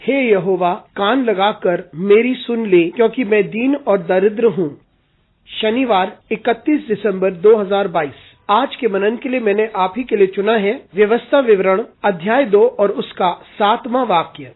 हे यहोवा, कान लगाकर मेरी सुन ले, क्योंकि मैं दीन और दरिद्र हूँ। शनिवार 31 दिसंबर 2022। आज के मनन के लिए मैंने आप ही के लिए चुना है व्यवस्था विवरण अध्याय 2 और उसका 7वां वाक्य।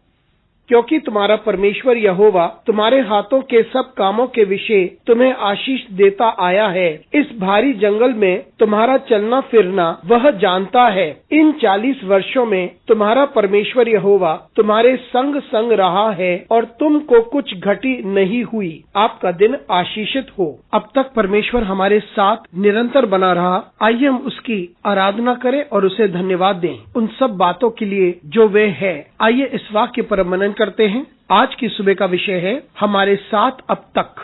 क्योंकि तुम्हारा परमेश्वर यहोवा तुम्हारे हाथों के सब कामों के विषय तुम्हें आशीष देता आया है। इस भारी जंगल में तुम्हारा चलना फिरना वह जानता है। इन 40 वर्षों में तुम्हारा परमेश्वर यहोवा तुम्हारे संग संग रहा है और तुमको कुछ घटी नहीं हुई। आपका दिन आशीषित हो। अब तक परमेश्वर हमारे साथ निरंतर बना रहा। आइए हम उसकी आराधना करें और उसे धन्यवाद दें उन सब बातों के लिए जो वे है। आइए इस वाक्य पर मनन करते हैं। आज की सुबह का विषय है हमारे साथ अब तक।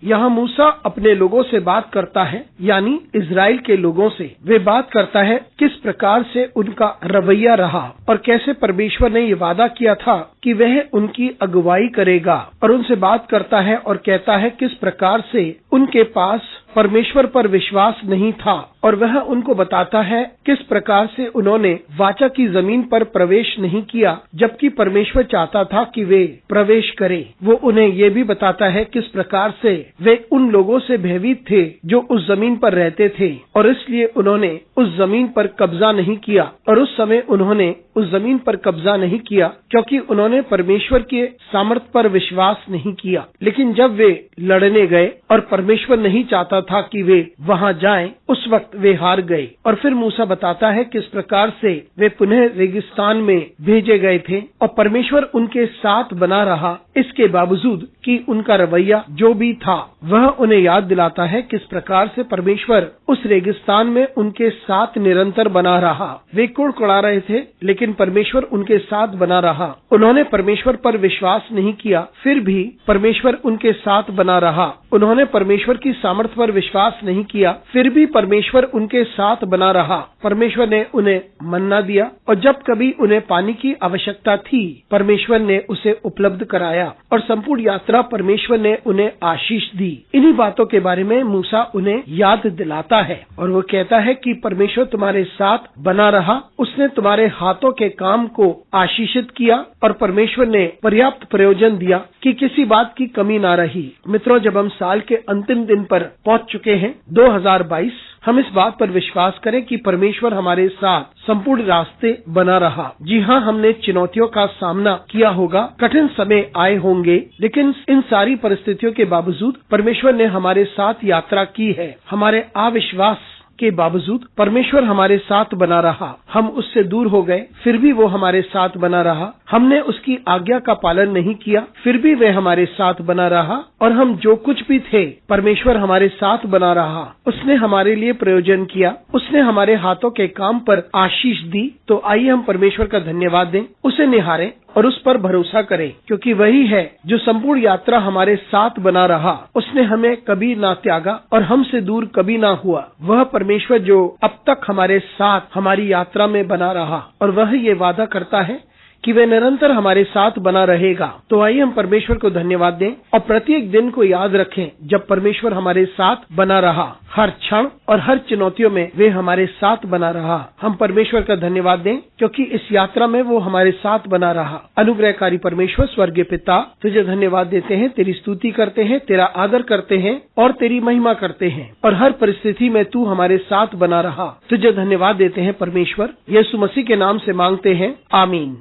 यहाँ मूसा अपने लोगों से बात करता है, यानी इजराइल के लोगों से। वे बात करता है किस प्रकार से उनका रवैया रहा और कैसे परमेश्वर ने ये वादा किया था कि वह उनकी अगुवाई करेगा। और उनसे बात करता है और कहता है किस प्रकार से उनके पास परमेश्वर पर विश्वास नहीं था और वह उनको बताता है किस प्रकार से उन्होंने वाचा की जमीन पर प्रवेश नहीं किया, जबकि परमेश्वर चाहता था कि वे प्रवेश करें। वो उन्हें ये भी बताता है किस प्रकार से वे उन लोगों से भयभीत थे जो उस जमीन पर रहते थे और इसलिए उन्होंने उस जमीन पर कब्जा नहीं किया। और उस समय उन्होंने उस जमीन पर कब्जा नहीं किया क्योंकि उन्होंने परमेश्वर के सामर्थ्य पर विश्वास नहीं किया। लेकिन जब वे लड़ने गए और परमेश्वर नहीं चाहता था कि वे वहां जाएं, उस वक्त वे हार गए। और फिर मूसा बताता है किस प्रकार से वे पुनः रेगिस्तान में भेजे गए थे और परमेश्वर उनके साथ बना रहा। इसके बावजूद कि उनका रवैया जो भी था, वह उन्हें याद दिलाता है किस प्रकार से परमेश्वर उस रेगिस्तान में उनके साथ निरंतर बना रहा। वे कुड़कुड़ा रहे थे लेकिन परमेश्वर उनके साथ बना रहा। उन्होंने परमेश्वर पर विश्वास नहीं किया, फिर भी परमेश्वर उनके साथ बना रहा। उन्होंने परमेश्वर की सामर्थ्य पर विश्वास नहीं किया, फिर भी परमेश्वर उनके साथ बना रहा। परमेश्वर ने उन्हें मन्ना दिया और जब कभी उन्हें पानी की आवश्यकता थी, परमेश्वर ने उसे उपलब्ध कराया और संपूर्ण यात्रा परमेश्वर ने उन्हें आशीष दी। इन्हीं बातों के बारे में मूसा उन्हें याद दिलाता है और वो कहता है कि परमेश्वर तुम्हारे साथ बना रहा। उसने तुम्हारे हाथों के काम को आशीषित किया और परमेश्वर ने पर्याप्त प्रयोजन दिया कि किसी बात की कमी ना रही। मित्रों, जब हम साल के अंतिम दिन पर पहुंच चुके हैं 2022, हम इस बात पर विश्वास करें कि परमेश्वर हमारे साथ संपूर्ण रास्ते बना रहा। जी हाँ, हमने चुनौतियों का सामना किया होगा, कठिन समय आए होंगे, लेकिन इन सारी परिस्थितियों के बावजूद परमेश्वर ने हमारे साथ यात्रा की है। हमारे अविश्वास के बावजूद परमेश्वर हमारे साथ बना रहा। हम उससे दूर हो गए, फिर भी वो हमारे साथ बना रहा। हमने उसकी आज्ञा का पालन नहीं किया, फिर भी वह हमारे साथ बना रहा। और हम जो कुछ भी थे, परमेश्वर हमारे साथ बना रहा। उसने हमारे लिए प्रयोजन किया, उसने हमारे हाथों के काम पर आशीष दी। तो आइए हम परमेश्वर का धन्यवाद दें, उसे निहारें और उस पर भरोसा करें, क्योंकि वही है जो संपूर्ण यात्रा हमारे साथ बना रहा। उसने हमें कभी ना त्यागा और हमसे दूर कभी ना हुआ। वह परमेश्वर जो अब तक हमारे साथ हमारी यात्रा में बना रहा और वह ये वादा करता है कि वे निरंतर हमारे साथ बना रहेगा। तो आइए हम परमेश्वर को धन्यवाद दें और प्रत्येक दिन को याद रखें जब परमेश्वर हमारे साथ बना रहा। हर क्षण और हर चुनौतियों में वे हमारे साथ बना रहा। हम परमेश्वर का धन्यवाद दें क्योंकि इस यात्रा में वो हमारे साथ बना रहा। अनुग्रहकारी परमेश्वर स्वर्गीय पिता, तुझे धन्यवाद देते हैं, तेरी स्तुति करते हैं, तेरा आदर करते हैं और तेरी महिमा करते हैं। और हर परिस्थिति में तू हमारे साथ बना रहा। तुझे धन्यवाद देते हैं परमेश्वर। यीशु मसीह के नाम से मांगते हैं, आमीन।